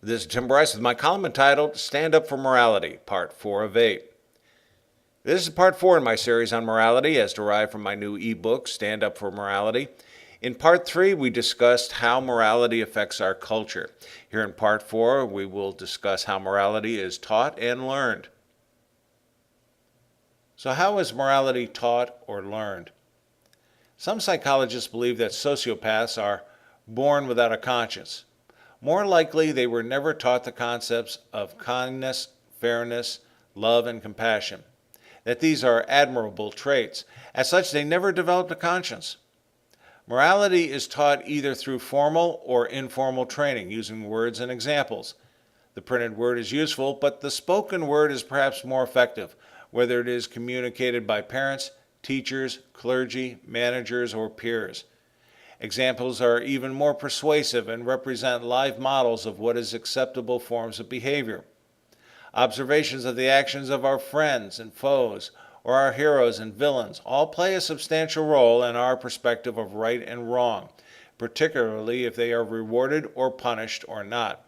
This is Tim Bryce with my column entitled Stand Up for Morality, Part 4 of 8. This is Part 4 in my series on morality as derived from my new ebook, Stand Up for Morality. In Part 3, we discussed how morality affects our culture. Here in Part 4, we will discuss how morality is taught and learned. So how is morality taught or learned? Some psychologists believe that sociopaths are born without a conscience. More likely, they were never taught the concepts of kindness, fairness, love, and compassion. That these are admirable traits. As such, they never developed a conscience. Morality is taught either through formal or informal training, using words and examples. The printed word is useful, but the spoken word is perhaps more effective, whether it is communicated by parents, teachers, clergy, managers, or peers. Examples are even more persuasive and represent live models of what is acceptable forms of behavior. Observations of the actions of our friends and foes, or our heroes and villains, all play a substantial role in our perspective of right and wrong, particularly if they are rewarded or punished or not.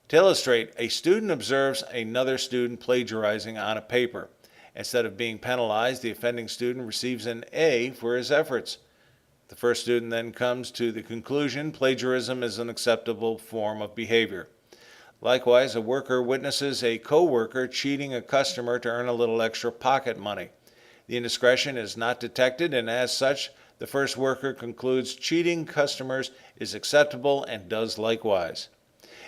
To illustrate, a student observes another student plagiarizing on a paper. Instead of being penalized, the offending student receives an A for his efforts. The first student then comes to the conclusion plagiarism is an acceptable form of behavior. Likewise, a worker witnesses a co-worker cheating a customer to earn a little extra pocket money. The indiscretion is not detected, and as such, the first worker concludes cheating customers is acceptable and does likewise.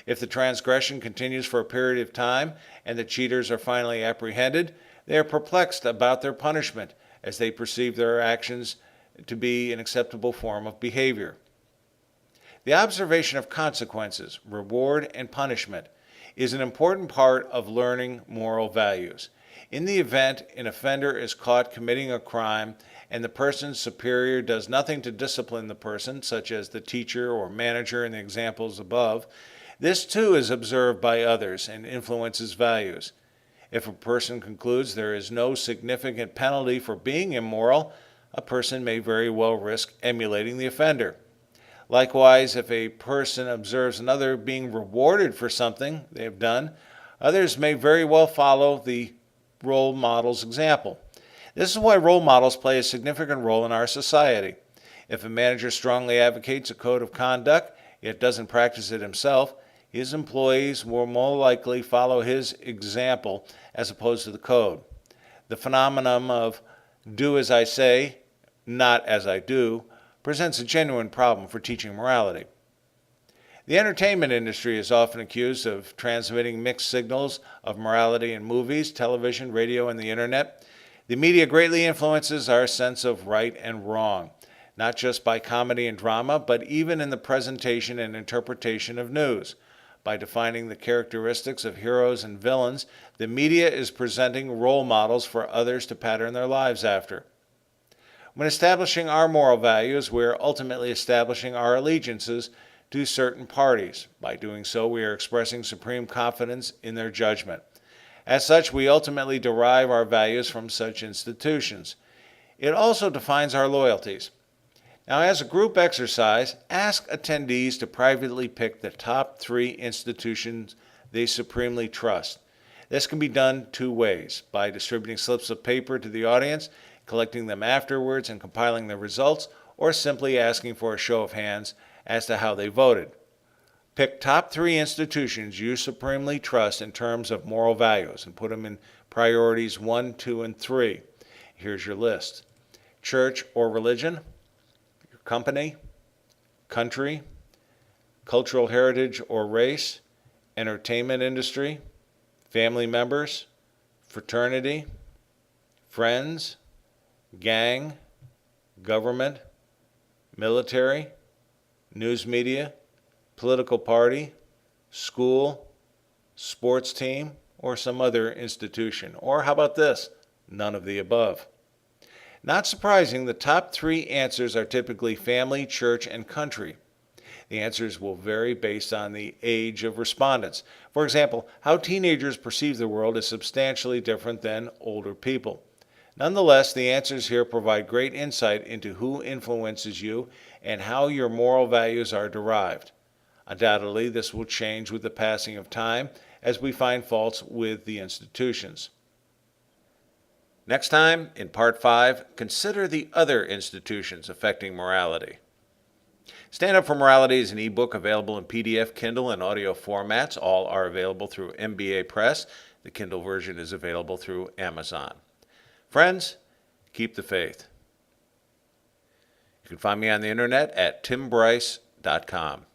If the transgression continues for a period of time and the cheaters are finally apprehended, they are perplexed about their punishment as they perceive their actions to be an acceptable form of behavior. The observation of consequences, reward, and punishment is an important part of learning moral values. In the event an offender is caught committing a crime and the person's superior does nothing to discipline the person, such as the teacher or manager in the examples above, this too is observed by others and influences values. If a person concludes there is no significant penalty for being immoral, a person may very well risk emulating the offender. Likewise, if a person observes another being rewarded for something they have done, others may very well follow the role model's example. This is why role models play a significant role in our society. If a manager strongly advocates a code of conduct, yet doesn't practice it himself, his employees will more likely follow his example as opposed to the code. The phenomenon of do as I say, not as I do, presents a genuine problem for teaching morality. The entertainment industry is often accused of transmitting mixed signals of morality in movies, television, radio, and the internet. The media greatly influences our sense of right and wrong, not just by comedy and drama, but even in the presentation and interpretation of news. By defining the characteristics of heroes and villains, the media is presenting role models for others to pattern their lives after. When establishing our moral values, we are ultimately establishing our allegiances to certain parties. By doing so, we are expressing supreme confidence in their judgment. As such, we ultimately derive our values from such institutions. It also defines our loyalties. Now, as a group exercise, ask attendees to privately pick the top 3 institutions they supremely trust. This can be done 2 ways: by distributing slips of paper to the audience, collecting them afterwards and compiling the results, or simply asking for a show of hands as to how they voted. Pick top 3 institutions you supremely trust in terms of moral values and put them in priorities 1, 2, and 3. Here's your list: church or religion, your company, country, cultural heritage or race, entertainment industry, family members, fraternity, friends, gang, government, military, news media, political party, school, sports team, or some other institution. Or how about this? None of the above. Not surprising, the top 3 answers are typically family, church, and country. The answers will vary based on the age of respondents. For example, how teenagers perceive the world is substantially different than older people. Nonetheless, the answers here provide great insight into who influences you and how your moral values are derived. Undoubtedly, this will change with the passing of time as we find faults with the institutions. Next time, in Part 5, consider the other institutions affecting morality. Stand Up for Morality is an ebook available in PDF, Kindle, and audio formats. All are available through MBA Press. The Kindle version is available through Amazon. Friends, keep the faith. You can find me on the internet at timbryce.com.